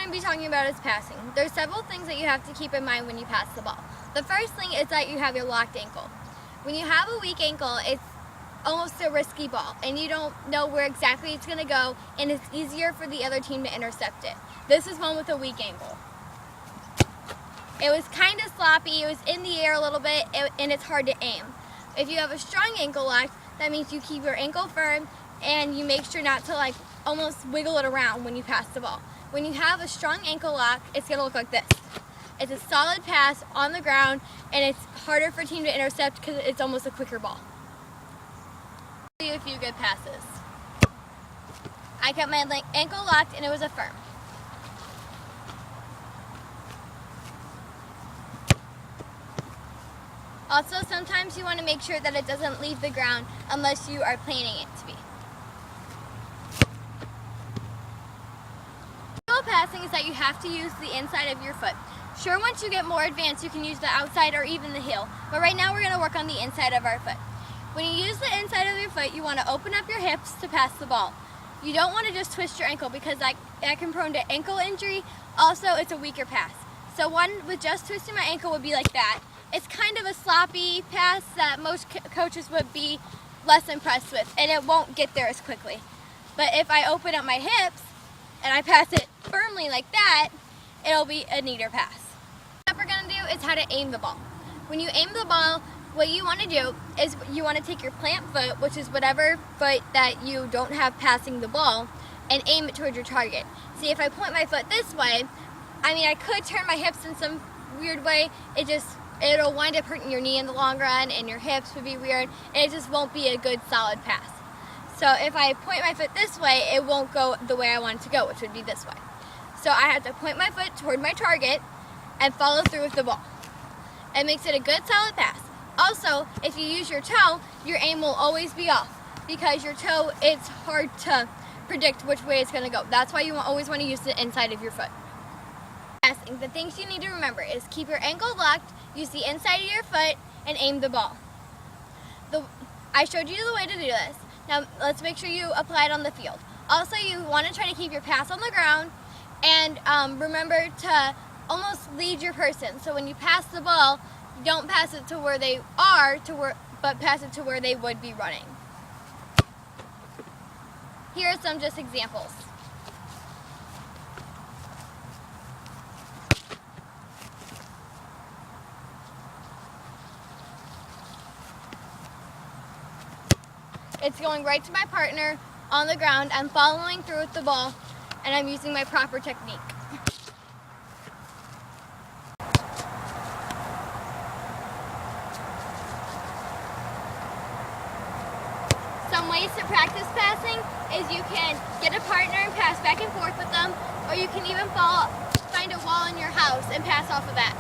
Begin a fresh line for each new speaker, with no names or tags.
going to be talking about is passing. There's several things that you have to keep in mind when you pass the ball. The first thing is that you have your locked ankle. When you have a weak ankle, it's almost a risky ball, and you don't know where exactly it's going to go, and it's easier for the other team to intercept it. This is one with a weak ankle. It was kind of sloppy, it was in the air a little bit, and it's hard to aim. If you have a strong ankle lock, that means you keep your ankle firm and you make sure not to almost wiggle it around when you pass the ball. When you have a strong ankle lock, it's going to look like this. It's a solid pass on the ground, and it's harder for a team to intercept because it's almost a quicker ball. I'll do a few good passes. I kept my ankle locked and it was a firm. Also, sometimes you want to make sure that it doesn't leave the ground unless you are planning it to be. Passing is that you have to use the inside of your foot. Sure, once you get more advanced, you can use the outside or even the heel, but right now we're going to work on the inside of our foot. When you use the inside of your foot, you want to open up your hips to pass the ball. You don't want to just twist your ankle because that can prone to ankle injury. Also, it's a weaker pass. So one with just twisting my ankle would be like that. It's kind of a sloppy pass that most coaches would be less impressed with, and it won't get there as quickly. But if I open up my hips and I pass it firmly like that, it'll be a neater pass. What we're going to do is how to aim the ball. When you aim the ball, what you want to do is you want to take your plant foot, which is whatever foot that you don't have passing the ball, and aim it towards your target. See, if I point my foot this way, I could turn my hips in some weird way. It'll wind up hurting your knee in the long run, and your hips would be weird, and it just won't be a good solid pass. So if I point my foot this way, it won't go the way I want it to go, which would be this way. So I have to point my foot toward my target and follow through with the ball. It makes it a good solid pass. Also, if you use your toe, your aim will always be off because your toe, it's hard to predict which way it's going to go. That's why you always want to use the inside of your foot. Passing, the things you need to remember is keep your ankle locked, use the inside of your foot, and aim the ball. I showed you the way to do this. Now let's make sure you apply it on the field. Also, you want to try to keep your pass on the ground, and remember to almost lead your person. So when you pass the ball, don't pass it to where they are, but pass it to where they would be running. Here are some just examples. It's going right to my partner on the ground. I'm following through with the ball, and I'm using my proper technique. Some ways to practice passing is you can get a partner and pass back and forth with them, or you can even find a wall in your house and pass off of that.